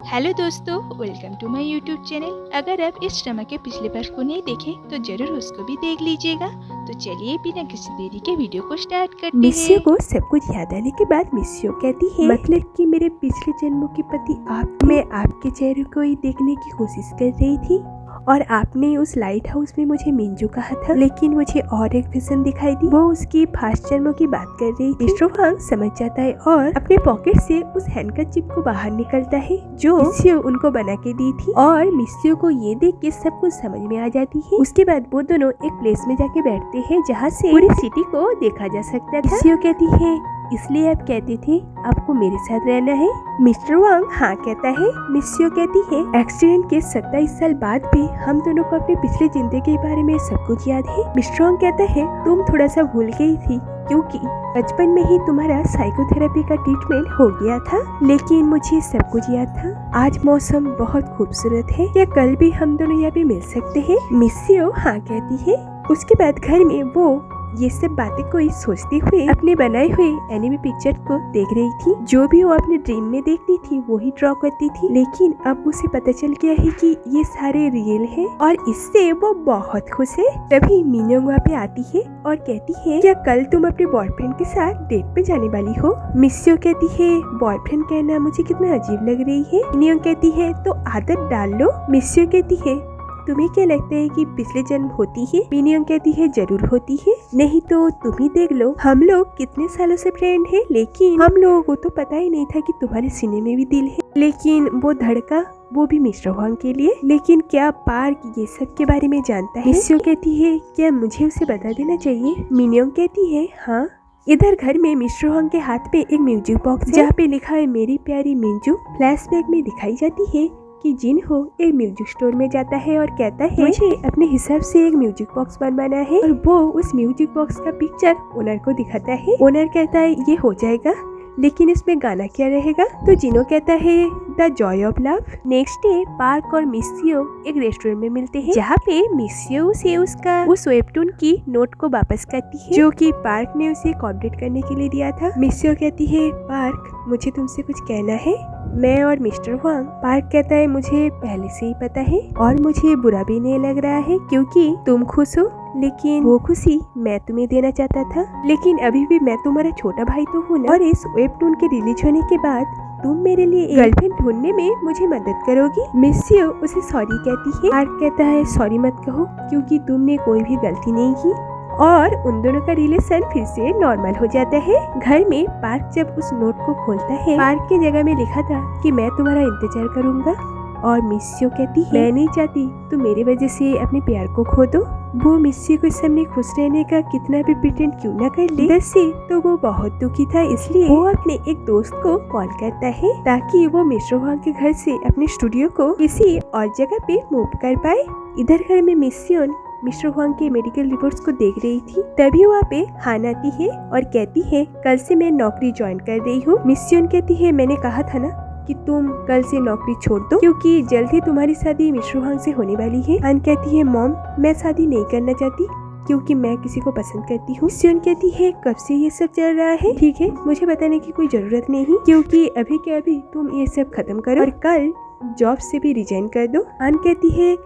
Hello दोस्तों, welcome to my YouTube channel. अगर आप इस ड्रामा के पिछले पार्ट को नहीं देखे तो जरूर उसको भी देख लीजिएगा। तो चलिए बिना किसी देरी के वीडियो को स्टार्ट करते हैं। मिस्सियो को सब कुछ याद आने के बाद मिस्सियो कहती है, मतलब कि मेरे पिछले जन्मों के पति आप, मैं आपके चेहरे को ही देखने की कोशिश कर रही थी और आपने उस लाइट हाउस में मुझे मिंजू कहा था, लेकिन मुझे और एक विजन दिखाई दी। वो उसकी पास्ट जन्मों की बात कर रही थी। मिस्टर वांग समझ जाता है और अपने पॉकेट से उस हैंडकरचिप को बाहर निकलता है जो मिस्सियो उनको बना के दी थी, और मिस्सियो को ये देख के सब कुछ समझ में आ जाती है। उसके बाद वो दोनों एक प्लेस में जाके बैठते हैं जहाँ से पूरी सिटी को देखा जा सकता था। मिस्सियो कहती है, इसलिए आप कहते थे आपको मेरे साथ रहना है? मिस्टर वांग हाँ कहता है। मिस्सियो कहती है, एक्सीडेंट के 27 साल बाद भी हम दोनों को अपने पिछले जिंदगी के बारे में सब कुछ याद है। मिस्टर वांग कहता है, तुम थोड़ा सा भूल गई थी क्योंकि बचपन में ही तुम्हारा साइकोथेरेपी का ट्रीटमेंट हो गया था, लेकिन मुझे सब कुछ याद था। आज मौसम बहुत खूबसूरत है, क्या कल भी हम दोनों यहाँ पे मिल सकते हैं? मिस्सियो हाँ कहती है। उसके बाद घर में वो ये सब बातें कोई सोचती हुए अपने बनाए हुए एनिमे पिक्चर को देख रही थी। जो भी वो अपने ड्रीम में देखती थी वो ही ड्रॉ करती थी, लेकिन अब उसे पता चल गया है कि ये सारे रियल है और इससे वो बहुत खुश है। तभी मिन्योंग वहाँ पे आती है और कहती है, क्या कल तुम अपने बॉयफ्रेंड के साथ डेट पे जाने वाली हो? मिस्सियो कहती है, बॉयफ्रेंड कहना मुझे कितना अजीब लग रही है। मिन्योंग कहती है, तो आदत डाल लो। मिस्सियो कहती है, तुम्हें क्या लगता है कि पिछले जन्म होती है? मिन्योंग कहती है, जरूर होती है, नहीं तो तुम ही देख लो, हम लोग कितने सालों से फ्रेंड हैं, लेकिन हम लोगों को तो पता ही नहीं था कि तुम्हारे सीने में भी दिल है। लेकिन वो धड़का, वो भी मिस्टर वांग के लिए। लेकिन क्या पार्क ये सब के बारे में जानता है? मिस्सियो कहती है, क्या मुझे उसे बता देना चाहिए? मिन्योंग कहती है, हाँ। इधर घर में मिस्टर वांग के हाथ पे एक म्यूजिक बॉक्स है जहाँ पे लिखा है, मेरी प्यारी मिंजू। फ्लैशबैक में दिखाई जाती है कि जिन हो एक म्यूजिक स्टोर में जाता है और कहता है, मुझे अपने हिसाब से एक म्यूजिक बॉक्स बनवाना है, और वो उस म्यूजिक बॉक्स का पिक्चर ओनर को दिखाता है। ओनर कहता है, ये हो जाएगा, लेकिन इसमें गाना क्या रहेगा? तो जिनो कहता है, the Joy of love. Next day park और मिस्सियो एक रेस्टोरेंट में मिलते हैं जहाँ पे मिस्सियो उसे उसका उस वेबटून की नोट को वापस करती है जो कि पार्क ने उसे कंप्लीट करने के लिए दिया था। मिस्सियो कहती है, पार्क मुझे तुमसे कुछ कहना है, मैं और मिस्टर वांग। पार्क कहता है, मुझे पहले से ही पता है और मुझे बुरा भी नहीं लग रहा है क्योंकि तुम खुश हो, लेकिन वो खुशी मैं तुम्हें देना चाहता था, लेकिन अभी भी मैं तुम्हारा छोटा भाई तो हूँ ना, और इस वेबटून के रिलीज होने के बाद तुम मेरे लिए गर्लफ्रेंड ढूंढने में मुझे मदद करोगी? मिस्सियो उसे सॉरी कहती है। पार्क कहता है, सॉरी मत कहो क्योंकि तुमने कोई भी गलती नहीं की, और उन दोनों का रिलेशन फिर से नॉर्मल हो जाता है। घर में पार्क जब उस नोट को खोलता है, पार्क की जगह में लिखा था कि मैं तुम्हारा इंतजार करूंगा, और मिस्सियो कहती है, मैं नहीं चाहती तुम मेरी वजह से अपने प्यार को खो दो। वो मिस्सियो के सामने खुश रहने का कितना भी प्रिटेंड क्यों न कर ले, अंदर से तो वो बहुत दुखी था, इसलिए वो अपने एक दोस्त को कॉल करता है ताकि वो मिस्टर वांग के घर से अपने स्टूडियो को किसी और जगह पे मूव कर पाए। इधर घर में मिस्सियो मिस्टर वांग के मेडिकल रिपोर्ट्स को देख रही थी, तभी वहाँ पे हान आती है और कहती है, कल से मैं नौकरी ज्वाइन कर रही हूँ। मिस्सियो कहती है, मैंने कहा था ना कि तुम कल से नौकरी छोड़ दो क्योंकि जल्द ही तुम्हारी शादी मिस्टर वांग से होने वाली है। हान कहती है, मॉम मैं शादी नहीं करना चाहती क्योंकि मैं किसी को पसंद करती हूँ। मिस्सियो कहती है, कब से ये सब चल रहा है? ठीक है, मुझे बताने की कोई जरूरत नहीं क्योंकि अभी के अभी तुम ये सब खत्म करो और कल जॉब से भी रिजाइन कर दो। हान कहती है,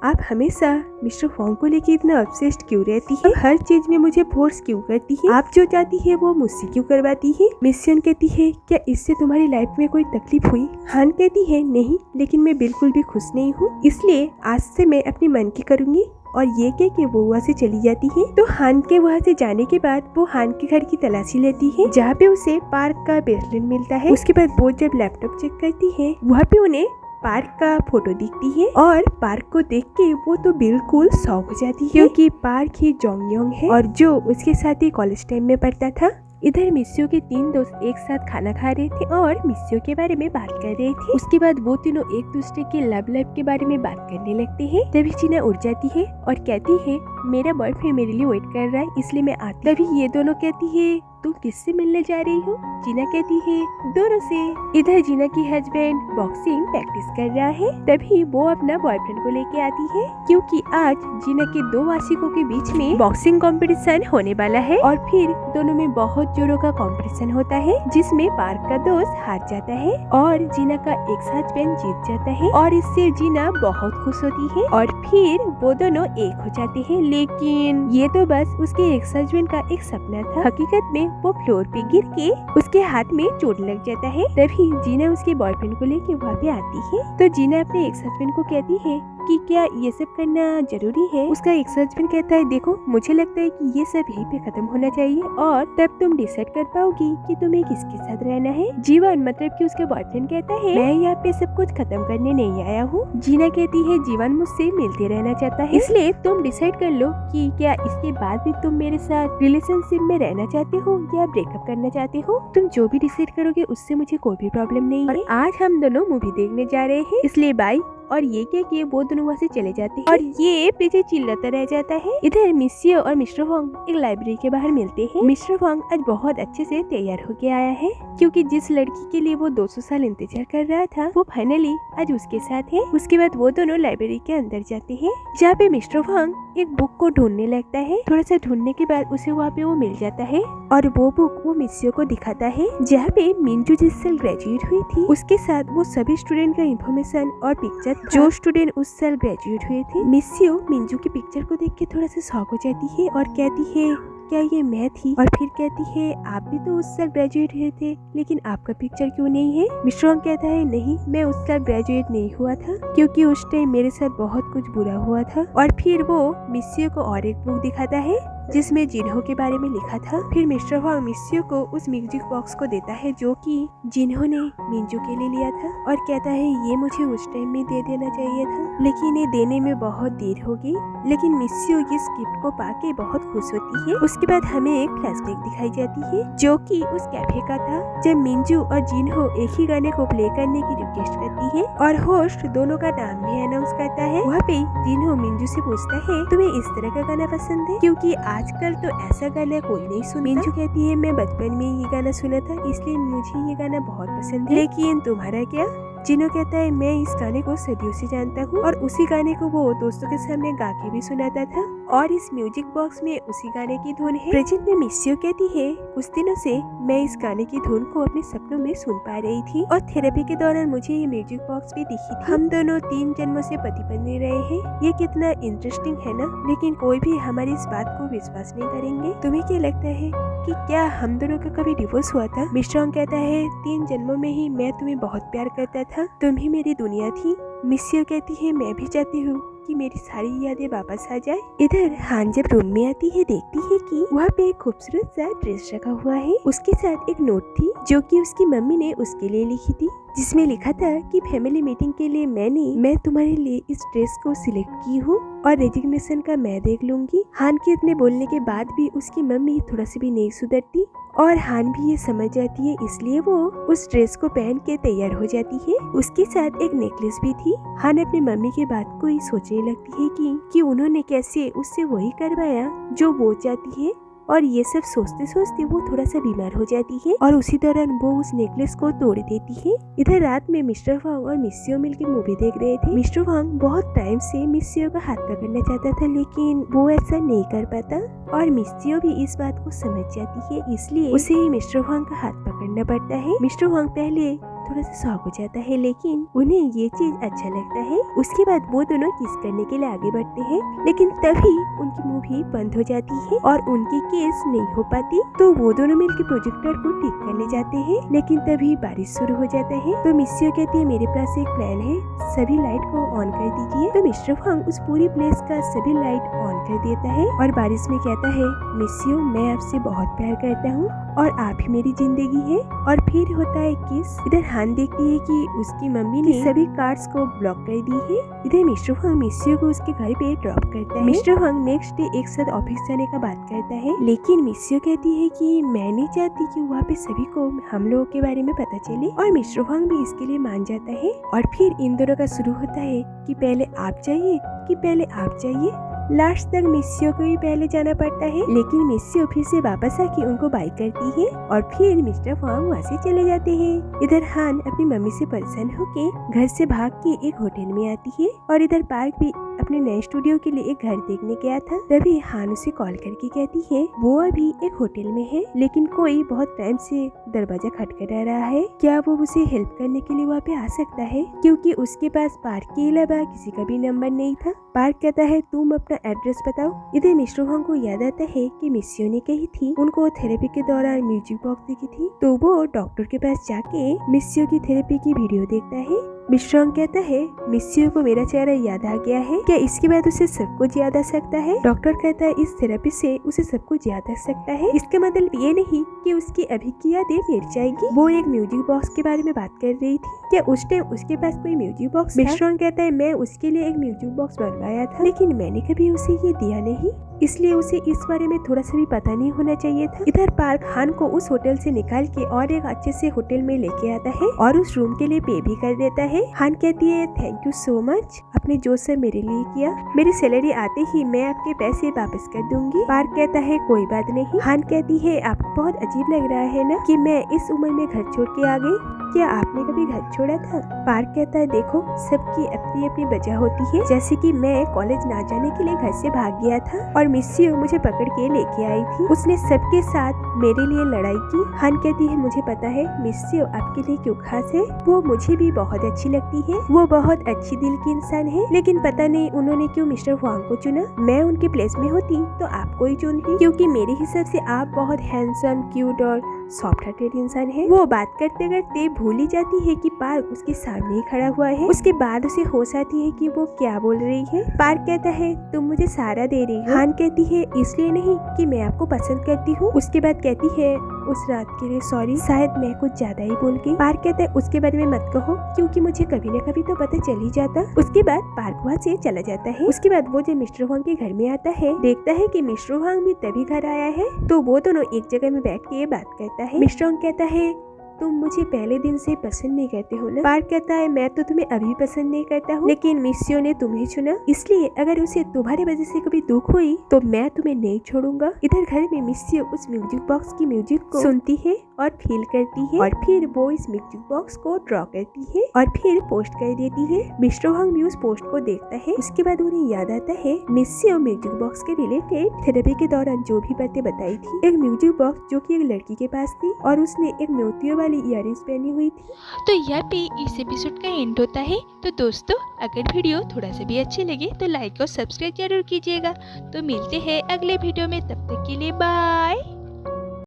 आप हमेशा मिस्टर वांग को लेके इतना ऑब्सेस्ड क्यों रहती है? हर चीज में मुझे फोर्स क्यों करती है? आप जो चाहती है वो मुझसे क्यों करवाती है? मिस्सियो कहती है, क्या इससे तुम्हारी लाइफ में कोई तकलीफ हुई? हान कहती है, नहीं, लेकिन मैं बिल्कुल भी खुश नहीं हूँ, इसलिए आज से मैं अपनी मन की करूँगी। और ये कह के वो वहाँ से चली जाती है। तो हान के वहाँ से जाने के बाद वो हान के घर की तलाशी लेती है जहाँ पे उसे पार्क का ब्रेसलेट मिलता है। उसके बाद वो जब लैपटॉप चेक करती है वहाँ पे उन्हें पार्क का फोटो दिखती है, और पार्क को देख के वो तो बिल्कुल शॉक हो जाती है क्योंकि पार्क ही जोंगयोंग है और जो उसके साथ ही कॉलेज टाइम में पढ़ता था। इधर मिस्सियो के 3 दोस्त एक साथ खाना खा रहे थे और मिस्सियो के बारे में बात कर रहे थे। उसके बाद वो तीनों एक दूसरे के लव लाइफ के बारे में बात करने लगते हैं। तभी जीना उठ जाती है और कहती है, मेरा बॉयफ्रेंड मेरे लिए वेट कर रहा है इसलिए मैं आती। तभी ये दोनों कहती है, तुम किससे मिलने जा रही हो? जीना कहती है दोनों से। इधर जीना की हस्बैंड बॉक्सिंग प्रैक्टिस कर रहा है, तभी वो अपना बॉयफ्रेंड को लेके आती है, क्योंकि आज जीना के दो आशिकों के बीच में बॉक्सिंग कंपटीशन होने वाला है और फिर दोनों में बहुत जोरों का कंपटीशन होता है, जिसमें पार्क का दोस्त हार जाता है और जीना का एक्स हस्बैंड जीत जाता है और इससे जीना बहुत खुश होती है और फिर वो दोनों एक हो जाते हैं। लेकिन ये तो बस उसके एक्स हस्बैंड का एक सपना था। हकीकत में वो फ्लोर पे गिर के उसके हाथ में चोट लग जाता है। तभी जीना उसके बॉयफ्रेंड को लेके वहाँ पे आती है, तो जीना अपने एक्स हस्बैंड को कहती है कि क्या ये सब करना जरूरी है? उसका एक्स हस्बैंड कहता है देखो, मुझे लगता है कि ये सब यहीं पे खत्म होना चाहिए और तब तुम डिसाइड कर पाओगी कि तुम्हें किसके साथ रहना है। जीवन मतलब कि उसके बॉयफ्रेंड कहता है मैं यहाँ पे सब कुछ खत्म करने नहीं आया हूँ। जीना कहती है जीवन मुझसे मिलते रहना चाहता है, इसलिए तुम डिसाइड कर लो कि क्या इसके बाद भी तुम मेरे साथ रिलेशनशिप में रहना चाहते हो या ब्रेकअप करना चाहते हो। तुम जो भी डिसाइड करोगे उससे मुझे कोई भी प्रॉब्लम नहीं है। आज हम दोनों मूवी देखने जा रहे हैं, इसलिए बाय। और ये क्या कि वो दोनों वहाँ से चले जाते हैं और ये पीछे चिल्लाता रह जाता है। इधर मिसियो और मिस्टर वांग एक लाइब्रेरी के बाहर मिलते हैं। मिस्टर वांग आज बहुत अच्छे से तैयार होके आया है, क्योंकि जिस लड़की के लिए वो 200 साल इंतजार कर रहा था वो फाइनली आज उसके साथ है। उसके बाद वो दोनों लाइब्रेरी के अंदर जाते हैं, जहाँ पे मिस्टर वांग एक बुक को ढूंढने लगता है। थोड़ा सा ढूंढने के बाद उसे वहाँ पे वो मिल जाता है और वो बुक वो मिसियो को दिखाता है, जहाँ पे मिंजू जिस साल ग्रेजुएट हुई थी उसके साथ वो सभी स्टूडेंट का इन्फॉर्मेशन और पिक्चर जो स्टूडेंट उस साल ग्रेजुएट हुए थे। मिसियो मिंजू की पिक्चर को देख के थोड़ा सा शॉक हो जाती है और कहती है क्या ये मैं थी? और फिर कहती है आप भी तो उस साल ग्रेजुएट हुए थे, लेकिन आपका पिक्चर क्यों नहीं है? मिस्टर वांग कहता है नहीं, मैं उस साल ग्रेजुएट नहीं हुआ था, क्योंकि उस टाइम मेरे साथ बहुत कुछ बुरा हुआ था। और फिर वो मिसियो को और एक बुक दिखाता है जिसमें जिन्हो के बारे में लिखा था। फिर मिस्टर वांग मिसियो को उस म्यूजिक बॉक्स को देता है जो कि जिन्हो ने मिंजू के लिए लिया था और कहता है ये मुझे उस टाइम में दे देना चाहिए था, लेकिन ये देने में बहुत देर हो गई। लेकिन मिसियो इस गिफ्ट को पाके बहुत खुश होती है। उसके बाद हमें एक फ्लैशबैक दिखाई जाती है जो कि उस कैफे का था, जब मिंजू और जिन्हो एक ही गाने को प्ले करने की रिक्वेस्ट करती है और होस्ट दोनों का नाम भी अनाउंस करता है। वहाँ पे जिन्हो मिंजू से पूछता है तुम्हें इस तरह का गाना पसंद है, क्योंकि आजकल तो ऐसा गाना कोई नहीं सुनता। मिंजू कहती है मैं बचपन में ये गाना सुना था, इसलिए मुझे ये गाना बहुत पसंद है, लेकिन तुम्हारा क्या? जिन्हो कहता है मैं इस गाने को सदियों से जानता हूँ और उसी गाने को वो दोस्तों के सामने गा के भी सुनाता था और इस म्यूजिक बॉक्स में उसी गाने की धुन है। प्रेजेंट में मिसियो कहती है कुछ दिनों से मैं इस गाने की धुन को अपने सपनों में सुन पा रही थी और थेरेपी के दौरान मुझे ये म्यूजिक बॉक्स भी दिखी थी। हम दोनों 3 जन्मों से पति पत्नी रहे हैं, ये कितना इंटरेस्टिंग है ना, लेकिन कोई भी हमारी इस बात को विश्वास नहीं करेंगे। तुम्हें क्या लगता है कि क्या हम दोनों का कभी डिवोर्स हुआ था? मिस्टर वांग कहता है 3 जन्मों में ही मैं तुम्हें बहुत प्यार करता था, तुम ही मेरी दुनिया थी। मिसियो कहती है मैं भी चाहती हूँ कि मेरी सारी यादें वापस आ जाए। इधर हान जब रूम में आती है देखती है कि वहाँ पे एक खूबसूरत सा ड्रेस रखा हुआ है। उसके साथ एक नोट थी जो कि उसकी मम्मी ने उसके लिए लिखी थी, जिसमें लिखा था कि फैमिली मीटिंग के लिए मैं तुम्हारे लिए इस ड्रेस को सिलेक्ट की हूँ और रेजिग्नेशन का मैं देख लूंगी। हान के इतने बोलने के बाद भी उसकी मम्मी थोड़ा सी भी नहीं सुधरती और हान भी ये समझ जाती है, इसलिए वो उस ड्रेस को पहन के तैयार हो जाती है। उसके साथ एक नेकलेस भी थी। हान अपनी मम्मी की बात को ही सोचने लगती है कि उन्होंने कैसे उससे वही करवाया जो वो चाहती है, और ये सब सोचते सोचते वो थोड़ा सा बीमार हो जाती है और उसी दौरान वो उस नेकलेस को तोड़ देती है। इधर रात में मिस्टर वांग और मिसियो मिलकर मूवी देख रहे थे। मिस्टर वांग बहुत टाइम से मिसियो का हाथ पकड़ना चाहता था, लेकिन वो ऐसा नहीं कर पाता और मिसियो भी इस बात को समझ जाती है, इसलिए उसे ही मिस्टर वांग का हाथ पकड़ना पड़ता है। मिस्टर वांग पहले थोड़ा सा शॉक हो जाता है, लेकिन उन्हें ये चीज अच्छा लगता है। उसके बाद वो दोनों किस करने के लिए आगे बढ़ते हैं, लेकिन तभी उनकी मूवी बंद हो जाती है और उनकी केस नहीं हो पाती। तो वो दोनों मिलकर प्रोजेक्टर को ठीक करने जाते हैं, लेकिन तभी बारिश शुरू हो जाता है। तो मिसियो कहती है मेरे पास एक प्लान है, सभी लाइट को ऑन कर दीजिए। तो मिस्टर वांग उस पूरी प्लेस का सभी लाइट ऑन कर देता है और बारिश में कहता है मिसियो मैं आपसे बहुत प्यार करता हूँ और आप ही मेरी जिंदगी है। और फिर होता है किस। इधर हान देखती है कि उसकी मम्मी ने सभी कार्ड्स को ब्लॉक कर दी है। इधर मिस्टर वांग मिसियो को उसके घर पे ड्रॉप करता है। मिस्टर वांग नेक्स्ट डे एक साथ ऑफिस जाने का बात करता है, लेकिन मिसियो कहती है कि मैं नहीं चाहती कि वहाँ पे सभी को हम लोगों के बारे में पता चले, और मिस्टर वांग भी इसके लिए मान जाता है। और फिर इन दोनों का शुरू होता है कि पहले आप चाहिए कि पहले आप चाहिए। लास्ट तक मिस्सियो को ही पहले जाना पड़ता है, लेकिन मिस्सियो फिर से वापस आके उनको बाय करती है और फिर मिस्टर वांग वहाँ से चले जाते हैं। इधर हान अपनी मम्मी से परेशान होके घर से भाग के एक होटल में आती है और इधर पार्क भी अपने नए स्टूडियो के लिए एक घर देखने गया था। तभी हान उसे कॉल करके कहती है वो अभी एक होटल में है, लेकिन कोई बहुत टाइम से दरवाजा खटखटा रहा है, क्या वो उसे हेल्प करने के लिए वहाँ पे आ सकता है, क्योंकि उसके पास पार्क के अलावा किसी का भी नंबर नहीं था। पार्क कहता है तुम अपना एड्रेस बताओ। इधर मिस्टर वांग को याद आता है कि मिस्सियो ने कही थी उनको थेरेपी के दौरान म्यूजिक बॉक्स दिखी थी, तो वो डॉक्टर के पास जाके मिस्सियो की थेरेपी की वीडियो देखता है। मिस्टर वांग कहता है मिस्सियो को मेरा चेहरा याद आ गया है, क्या इसके बाद उसे सब कुछ याद आ सकता है। डॉक्टर कहता है इस थेरेपी से उसे सब कुछ याद आ सकता है, इसका मतलब ये नहीं कि उसकी अभी की यादें मिट जाएगी। वो एक म्यूजिक बॉक्स के बारे में बात कर रही थी, क्या उस टाइम उसके पास कोई म्यूजिक बॉक्स था? मिस्टर वांग कहता है मैं उसके लिए एक म्यूजिक बॉक्स बनवाया था, लेकिन मैंने कभी उसे ये दिया नहीं, इसलिए उसे इस बारे में थोड़ा सा भी पता नहीं होना चाहिए था। इधर पार्क हान को उस होटल से निकाल के और एक अच्छे से होटल में लेके आता है और उस रूम के लिए पे भी कर देता है। हान कहती है थैंक यू सो मच, आपने जो सब मेरे लिए किया, मेरी सैलरी आते ही मैं आपके पैसे वापस कर दूंगी। पार्क कहता है कोई बात नहीं। हान कहती है आपको बहुत अजीब लग रहा है ना कि मैं इस उम्र में घर छोड़ के आ गई, क्या आपने कभी घर छोड़ा था? पार्क कहता है देखो सबकी अपनी अपनी वजह होती है, जैसे कि मैं कॉलेज ना जाने के लिए घर से भाग गया था और मिस्सियो मुझे पकड़ के लेके आई थी, उसने सबके साथ मेरे लिए लड़ाई की। हान कहती है मुझे पता है मिस्सियो आपके लिए क्यों खास है, वो मुझे भी बहुत अच्छी लगती है, वो बहुत अच्छी दिल की इंसान है, लेकिन पता नहीं उन्होंने क्यों मिस्टर वांग को चुना। मैं उनके प्लेस में होती तो आपको ही चुनती, क्योंकि मेरे हिसाब से आप बहुत हैंडसम, क्यूट और सॉफ्ट हार्टेड इंसान है। वो बात करते करते भूल ही जाती है कि पार्क उसके सामने ही खड़ा हुआ है। उसके बाद उसे होश आती है कि वो क्या बोल रही है। पार्क कहता है तुम मुझे सहारा दे रही हो। हान कहती है इसलिए नहीं कि मैं आपको पसंद करती हूँ। उसके बाद कहती है उस रात के लिए सॉरी, शायद मैं कुछ ज्यादा ही बोल गई। पार्क कहता है उसके बारे में मत कहो, क्योंकि मुझे कभी न कभी तो पता चल ही जाता। उसके बाद पार्क वहाँ से चला जाता है। उसके बाद वो जब मिस्टर वांग के घर में आता है, देखता है कि मिस्टर वांग भी तभी घर आया है, तो वो दोनों एक जगह में बैठ के बात करता है। मिस्टर वांग कहता है तुम मुझे पहले दिन से पसंद नहीं करते हो ना। पार्क कहता है मैं तो तुम्हें अभी पसंद नहीं करता हूँ, लेकिन मिस्सियो ने तुम्हें चुना, इसलिए अगर उसे तुम्हारी वजह से कभी दुख हुई तो मैं तुम्हें नहीं छोड़ूंगा। इधर घर में मिस्सियो उस म्यूजिक बॉक्स की म्यूजिक को सुनती है और फील करती है, और फिर वो इस म्यूजिक बॉक्स को ड्रॉ करती है और फिर पोस्ट कर देती है। मिस्टर वांग भी उस पोस्ट को देखता है। उसके बाद उन्हें याद आता है मिस्सियो म्यूजिक बॉक्स के रिलेटेड थेरेपी के दौरान जो भी बातें बताई थी। एक म्यूजिक बॉक्स जो कि एक लड़की के पास थी और उसने एक मोतियों वाली इयररिंग्स पहनी हुई थी। तो यहाँ पे इस एपिसोड का एंड होता है। तो दोस्तों अगर वीडियो थोड़ा सा भी अच्छे लगे तो लाइक और सब्सक्राइब जरूर कीजिएगा। तो मिलते हैं अगले वीडियो में, तब तक के लिए बाय।